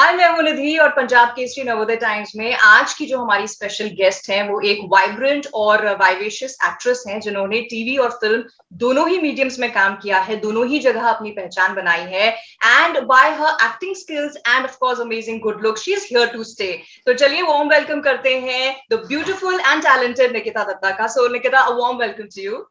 हाय, मैं हूं निधि और पंजाब केसरी नवोदय टाइम्स में आज की जो हमारी स्पेशल गेस्ट हैं वो एक वाइब्रेंट और वाइवेशियस एक्ट्रेस हैं जिन्होंने टीवी और फिल्म दोनों ही मीडियम्स में काम किया है, दोनों ही जगह अपनी पहचान बनाई है and by her acting skills and of course amazing good look she is here to stay. तो चलिए वार्म वेलकम करते हैं the beautiful and talented Nikita Datta का। So Nikita, a warm welcome to you.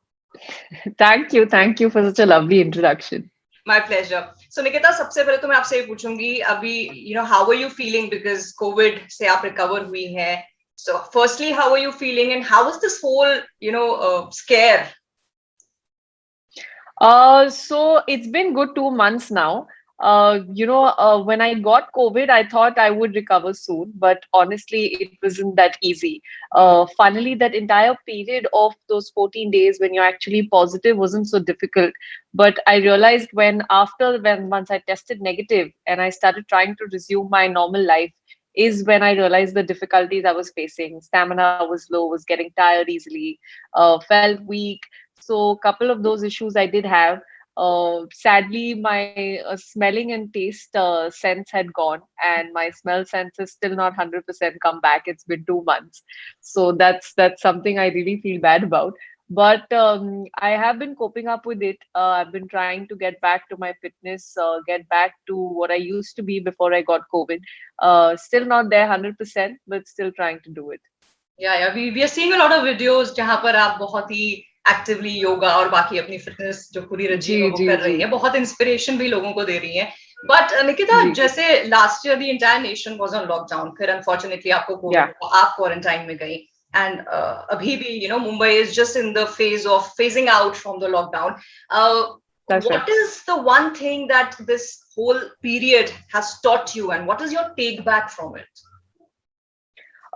Thank you for such a lovely introduction. My pleasure. So Nikita, सबसे पहले तो मैं आपसे ये पूछूंगी अभी how are you feeling because covid से आप रिकवर हुई हैं। सो firstly how are you feeling and how is this whole scare? So it's been good 2 months now. When I got COVID, I thought I would recover soon, but honestly, it wasn't that easy. Funnily, that entire period of those 14 days when you're actually positive wasn't so difficult. But I realized when once I tested negative and I started trying to resume my normal life, is when I realized the difficulties I was facing. Stamina was low, was getting tired easily, felt weak. So, a couple of those issues I did have. Sadly, my smelling and taste sense had gone, and my smell sense is still not 100% come back. It's been 2 months, so that's something I really feel bad about. But I have been coping up with it. I've been trying to get back to my fitness, get back to what I used to be before I got COVID. Still not there 100%, but still trying to do it. Yeah we are seeing a lot of videos जहां पर आप बहुत ही actively yoga और बाकी अपनी fitness जो पूरी रजीम है जी वो जी कर जी रही है, बहुत इंस्पिरेशन भी लोगों को दे रही है। बट निकिता, जी जैसे last year the entire nation was on lockdown, फिर अनफॉर्चुनेटली आपको कोविड या हुआ, आप क्वारंटाइन में गई एंड अभी भी Mumbai is just in the phase of phasing out from the lockdown. that's right. What is the one thing that this whole period has taught you and what is your take back from it?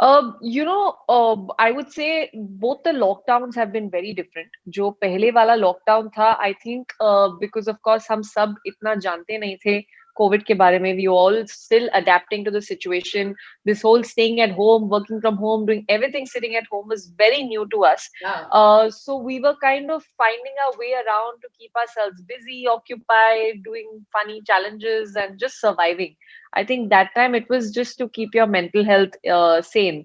I would say both the lockdowns have been very different. जो पहले वाला lockdown था, I think because of course हम सब इतना जानते नहीं थे COVID के बारे में. We were all still adapting to the situation. This whole staying at home, working from home, doing everything sitting at home was very new to us. Yeah. So we were kind of finding our way around to keep ourselves busy, occupied, doing funny challenges, and just surviving. I think that time it was just to keep your mental health sane.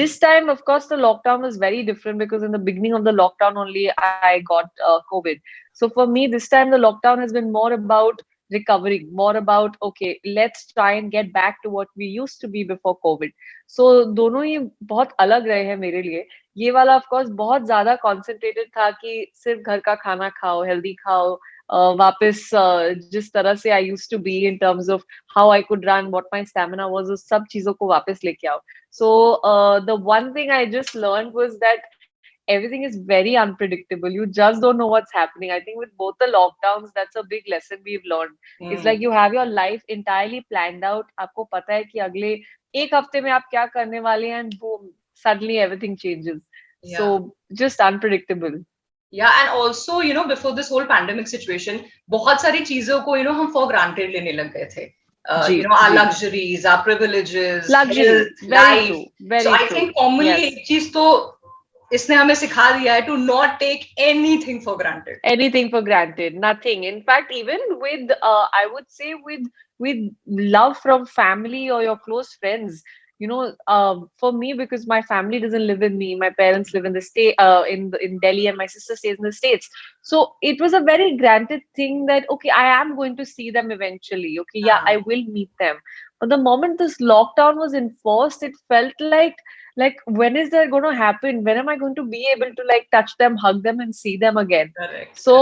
This time, of course, the lockdown was very different because in the beginning of the lockdown only I got COVID. So for me, this time the lockdown has been more about recovering, more about okay, let's try and get back to what we used to be before COVID. So दोनों ही बहुत अलग रहे हैं मेरे लिए. ये वाला of course बहुत ज़्यादा concentrated था कि सिर्फ घर का खाना खाओ, healthy खाओ, वापस जिस तरह से I used to be in terms of how I could run, what my stamina was, उस सब चीजों को वापस लेके आओ. So the one thing I just learned was that everything is very unpredictable. You just don't know what's happening. I think with both the lockdowns, that's a big lesson we've learned. It's like you have your life entirely planned out. आपको पता है कि अगले एक हफ्ते में आप क्या करने वाले हैं, and boom, suddenly everything changes. Yeah. So just unpredictable. Yeah, and also, before this whole pandemic situation, बहुत सारी चीजों को, हम for granted लेने लग गए थे. जी Our ji luxuries, our privileges, luxuries. health, Very life. true. So Very I true. think commonly Yes. एक चीज तो इसने हमें सिखा दिया है to not take anything for granted. Anything for granted, nothing. In fact, even with I would say with love from family or your close friends, for me, because my family doesn't live with me, my parents live in the state, in Delhi, and my sister stays in the States. So it was a very granted thing that okay, I am going to see them eventually. Okay, yeah, I will meet them. But the moment this lockdown was enforced, it felt like when is that going to happen? When am I going to be able to like touch them, hug them, and see them again? Correct. So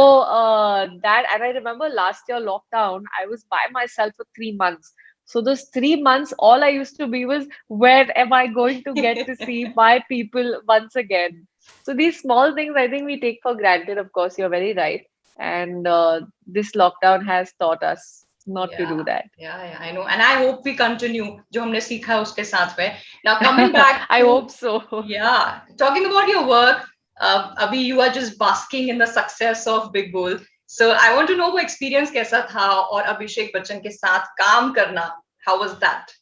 that, and I remember last year lockdown, I was by myself for 3 months. So those 3 months, all I used to be was, where am I going to get to see my people once again? So these small things I think we take for granted. Of course, you're very right. And this lockdown has taught us not to do that. Yeah, I know. And I hope we continue जो हमने सीखा है उसके साथ में. Now coming back I to, hope so. Yeah, talking about your work, अभी you are just basking in the success of Big Bull. So I want to know वो experience कैसा था और अभिषेक बच्चन के साथ काम करना, how was that?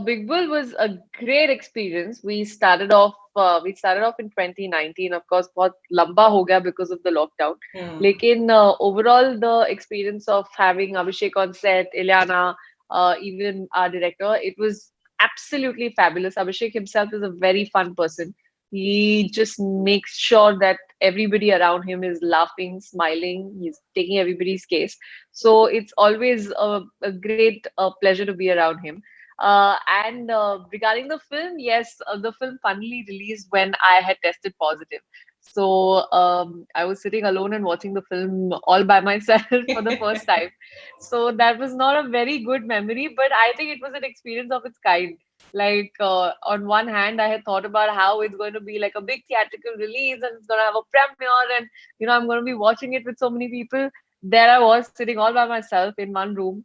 Big Bull was a great experience. We started off in 2019. Of course, बहुत लंबा हो गया because of the lockdown. लेकिन overall the experience of having Abhishek on set, Ilyana, even our director. It was absolutely fabulous. Abhishek himself is a very fun person. He just makes sure that everybody around him is laughing, smiling. He's taking everybody's case. So it's always a great pleasure to be around him. And regarding the film, yes, the film finally released when I had tested positive. So I was sitting alone and watching the film all by myself for the first time. So that was not a very good memory, but I think it was an experience of its kind. Like on one hand, I had thought about how it's going to be like a big theatrical release and it's going to have a premiere, and I'm going to be watching it with so many people. There I was sitting all by myself in one room.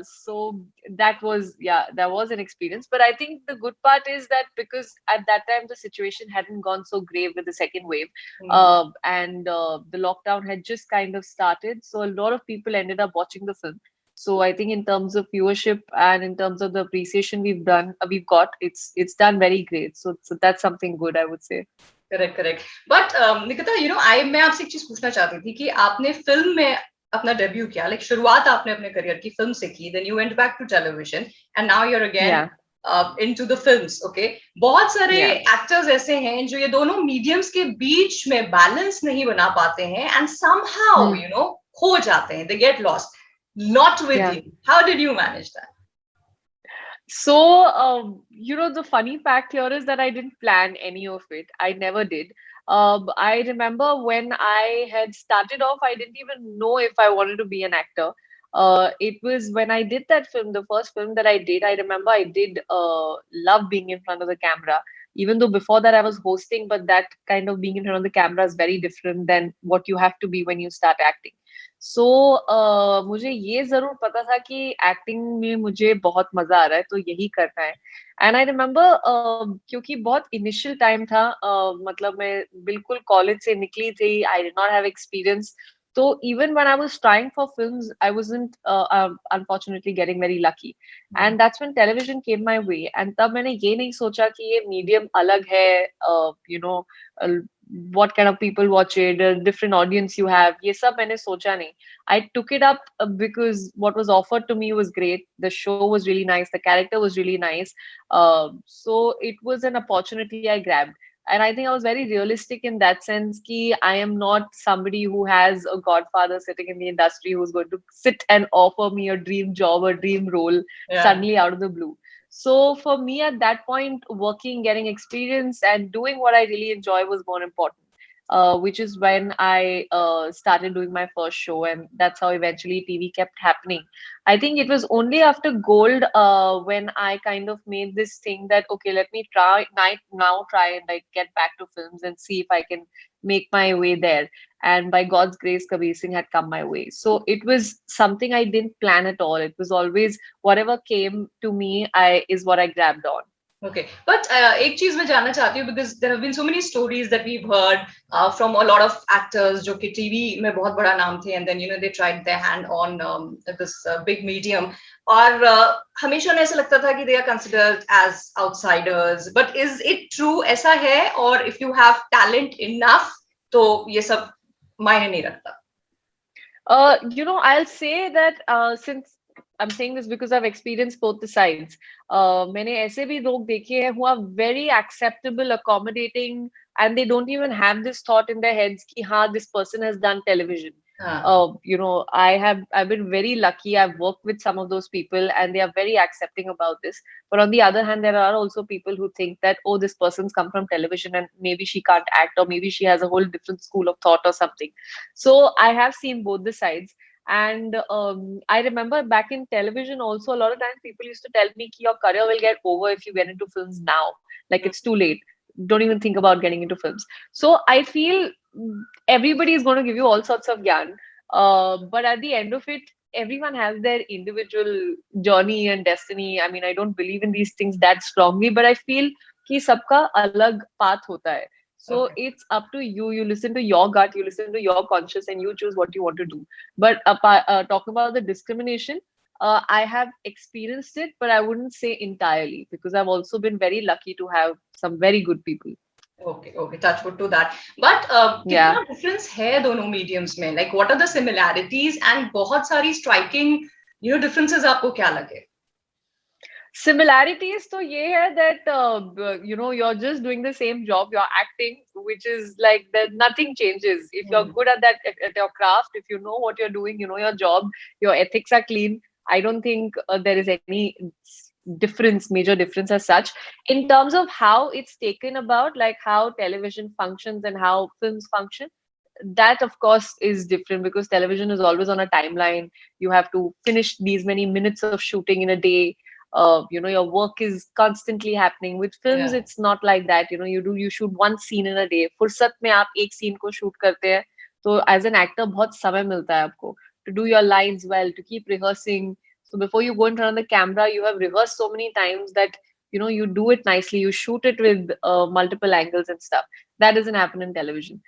So that was, yeah, that was an experience. But I think the good part is that because at that time the situation hadn't gone so grave with the second wave, and the lockdown had just kind of started, so a lot of people ended up watching the film. So I think in terms of viewership and in terms of the appreciation we've got, it's done very great. So that's something good, I would say. Correct correct but Nikita I मैं आपसे एक चीज पूछना चाहती थी कि आपने film में अपना डेब्यू किया, लाइक शुरुआत आपने अपने करियर की फिल्म से की, then you went back to television and now you are again Yeah, into the films, okay. बहुत सारे yeah, एक्टर्स ऐसे हैं जो ये दोनों मीडियम्स के बीच में बैलेंस नहीं बना पाते हैं एंड समहाउ hmm, खो जाते हैं, they get lost, not with yeah. You, how did you manage that? So, the funny fact here is that I didn't plan any of it. I never did. I remember when I had started off, I didn't even know if I wanted to be an actor. It was when I did that film, the first film that I did. I remember I did love being in front of the camera. Even though before that I was hosting, but that kind of being in front of the camera is very different than what you have to be when you start acting. सो मुझे ये ज़रूर पता था कि acting में मुझे बहुत मज़ा आ रहा है, तो यही करना है। एंड आई रिमेंबर क्योंकि बहुत इनिशियल टाइम था, मतलब मैं बिल्कुल कॉलेज से निकली थी, I did not have experience. तो even when I was trying for films, I wasn't unfortunately getting very lucky, and that's when television came my way. एंड तब मैंने ये नहीं सोचा कि ये मीडियम अलग है, you know what kind of people watch it, different audience you have. ये सब मैंने सोचा नहीं. I took it up because what was offered to me was great. The show was really nice. The character was really nice. So it was an opportunity I grabbed. And I think I was very realistic in that sense ki I am not somebody who has a godfather sitting in the industry who's going to sit and offer me a dream job or dream role suddenly out of the blue. So for me at that point, working, getting experience, and doing what I really enjoy was more important. Which is when I started doing my first show, and that's how eventually TV kept happening. I think it was only after Gold when I kind of made this thing that okay, let me try and like get back to films and see if I can make my way there. And by God's grace, Kabir Singh had come my way. So it was something I didn't plan at all. It was always whatever came to me, I is what I grabbed on. Okay, but एक चीज मैं जानना चाहती हूँ because there have been so many stories that we've heard from a lot of actors जो कि TV में बहुत बड़ा नाम थे and then they tried their hand on this big medium, और हमेशा उन्हें ऐसा लगता था कि they are considered as outsiders, but is it true ऐसा है, और if you have talent enough तो ये सब मायने नहीं रखता? I'll say that since I'm saying this because I've experienced both the sides. मैंने ऐसे भी लोग देखे हैं who are very acceptable, accommodating, and they don't even have this thought in their heads कि हाँ, this person has done television. I've been very lucky. I've worked with some of those people, and they are very accepting about this. But on the other hand, there are also people who think that, oh, this person's come from television and maybe she can't act, or maybe she has a whole different school of thought or something. So I have seen both the sides. And I remember back in television also, a lot of times people used to tell me your career will get over if you get into films now. Like it's too late. Don't even think about getting into films. So I feel everybody is going to give you all sorts of gyan. But at the end of it, everyone has their individual journey and destiny. I mean, I don't believe in these things that strongly, but I feel कि सबका अलग path होता है. So it's up to you. You listen to your gut, you listen to your conscience, and you choose what you want to do. But talking about the discrimination, I have experienced it, but I wouldn't say entirely because I've also been very lucky to have some very good people. Okay, touch wood to that. But Yeah. कितना difference है दोनों mediums में? Like, what are the similarities and बहुत सारी striking differences आपको क्या लगे? Similarities तो ये है that you're just doing the same job, you're acting, which is like that nothing changes. If you're good at that, at your craft, if you know what you're doing, you know your job, your ethics are clean. I don't think there is any major difference as such. In terms of how it's taken about, like how television functions and how films function, that of course is different, because television is always on a timeline. You have to finish these many minutes of shooting in a day. Your work is constantly happening. With films, Yeah. it's not like that. You shoot one scene in a day. फुर्सत में आप एक scene को shoot करते हैं, तो as an actor बहुत समय मिलता है आपको to do your lines well, to keep rehearsing. So before you go in front of the camera, you have rehearsed so many times that you do it nicely. You shoot it with multiple angles and stuff. That doesn't happen in television.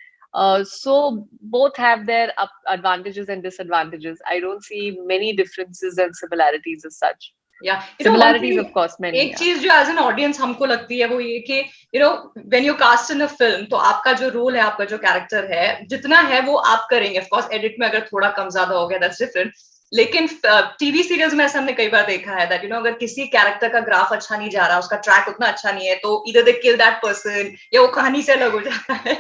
So both have their advantages and disadvantages. I don't see many differences and similarities as such. Yeah, Similarities, of course, many. एक चीज जो as an audience हमको लगती है वो ये कि when you cast in a film, तो आपका जो रोल है, आपका जो कैरेक्टर है, जितना है वो आप करेंगे. ऑफ कोर्स एडिट में अगर थोड़ा कम ज्यादा हो गया, दैट्स डिफरेंट. लेकिन टीवी सीरियल्स में ऐसा हमने कई बार देखा है दैट अगर किसी कैरेक्टर का ग्राफ अच्छा नहीं जा रहा, उसका ट्रैक उतना अच्छा नहीं है, तो इधर दे किल दैट पर्सन या वो कहानी से अलग हो जाता है.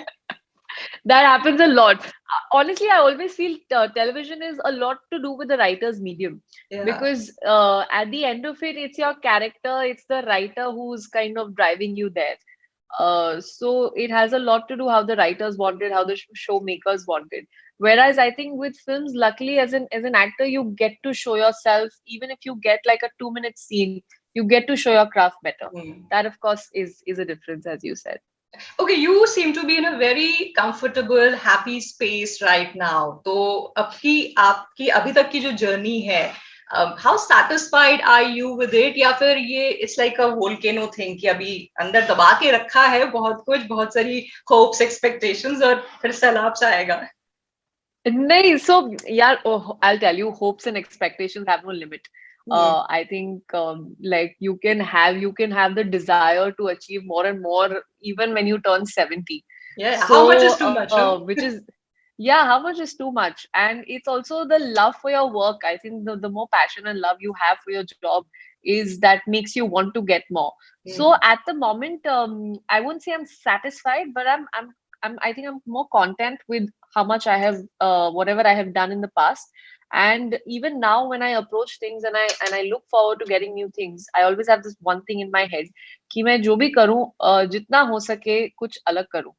That happens a lot. Honestly, I always feel television is a lot to do with the writer's medium. Yeah. Because at the end of it, it's your character, it's the writer who's kind of driving you there. So it has a lot to do how the writers wanted, how the showmakers wanted. Whereas I think with films, luckily as an actor, you get to show yourself. Even if you get like a 2-minute scene, you get to show your craft better. That of course is a difference, as you said. Okay, you seem to be in a very comfortable, happy space right now. तो आपकी अभी तक की जो journey है, how satisfied are you with it? या फिर ये it's like a volcano thing कि अभी अंदर दबा के रखा है बहुत कुछ, बहुत सारी hopes, expectations, और फिर सैलाब सा आएगा? नहीं, so yeah, I'll tell you, hopes and expectations have no limit. I think like you can have the desire to achieve more and more even when you turn 70. Yeah, so, how much is too much? How much is too much? And it's also the love for your work. I think the more passion and love you have for your job is that makes you want to get more. So at the moment, I wouldn't say I'm satisfied, but I think I'm more content with how much I have, whatever I have done in the past. And even now when I approach things and I look forward to getting new things, I always have this one thing in my head कि मैं जो भी करूं, जितना हो सके कुछ अलग करूं.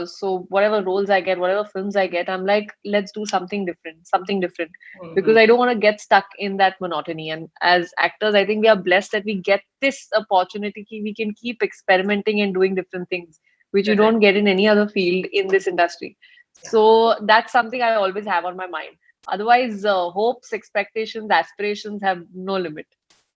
So whatever roles I get, whatever films I get, I'm like, let's do something different, because I don't want to get stuck in that monotony. And as actors, I think we are blessed that we get this opportunity. We can keep experimenting and doing different things, which you don't get in any other field in this industry. So that's something I always have on my mind. Otherwise, hopes, expectations, aspirations have no limit.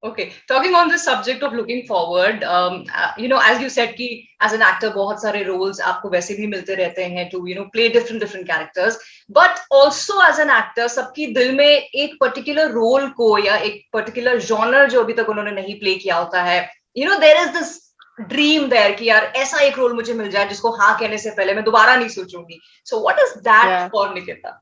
Okay, talking on the subject of looking forward, as you said कि as an actor बहुत सारे roles आपको वैसे भी मिलते रहते हैं to play different characters, but also as an actor सबकी दिल में एक particular role को या एक particular genre जो अभी तक उन्होंने नहीं play किया होता है, there is this dream there कि यार ऐसा एक रोल मुझे मिल जाए जिसको हाँ कहने से पहले मैं दोबारा नहीं सोचूंगी. So what is that for Nikita?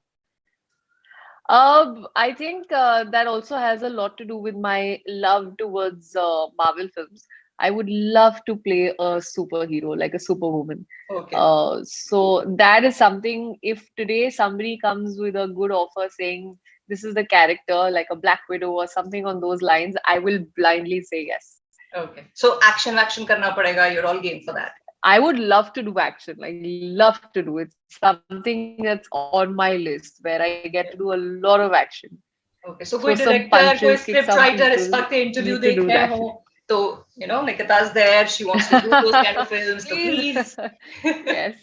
I think that also has a lot to do with my love towards Marvel films. I would love to play a superhero, like a superwoman. Okay. So that is something, if today somebody comes with a good offer saying this is the character, like a Black Widow or something on those lines, I will blindly say yes. Okay. So action karna padega, you're all game for that. I would love to do action, like love to do it. Something that's on my list where I get to do a lot of action. Okay, so कोई director, कोई script writer इस वक्त interview देख रहे हो, तो Nikita's there, she wants to do those kind of films, so please. Yes.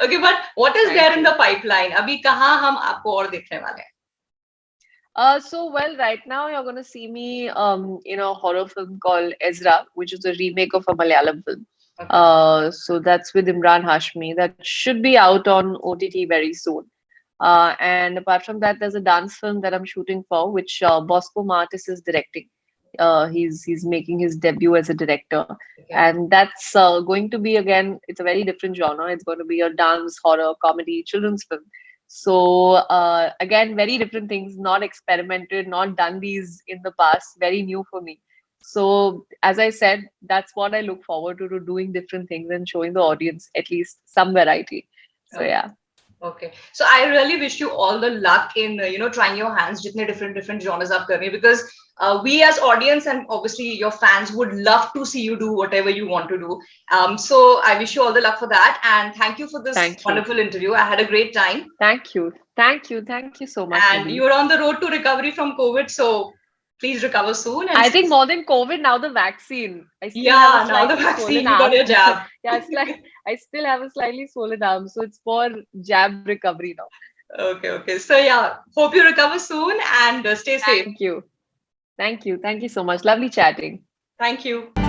Okay, but what is there in the pipeline? अभी कहाँ हम आपको और देखने वाले हैं? So right now you're going to see me in a horror film called Ezra, which is a remake of a Malayalam film. Okay. So that's with Imran Hashmi. That should be out on OTT very soon. And apart from that, there's a dance film that I'm shooting for, which Bosco Martis is directing. He's making his debut as a director. Okay. And that's going to be, again, it's a very different genre. It's going to be a dance, horror, comedy, children's film. So again, very different things, not experimented, not done these in the past, very new for me. So as I said, that's what I look forward to doing different things and showing the audience at least some variety. So Okay. yeah. Okay. So I really wish you all the luck in trying your hands जितने different genres आप कर रही हैं, because we as audience and obviously your fans would love to see you do whatever you want to do. So I wish you all the luck for that, and thank you for this Thank you. wonderful interview. I had a great time, Thank you. Thank you so much, and Nidhi. you're on the road to recovery from COVID. So please recover soon and I think more than COVID, now the vaccine. I still have a yeah, now the slightly vaccine, swollen you got arm. your jab. Yeah, it's like I still have a slightly swollen arm, so it's for jab recovery now. Okay, okay. So yeah, hope you recover soon and stay safe. Thank you. Thank you. Thank you so much. Lovely chatting. Thank you.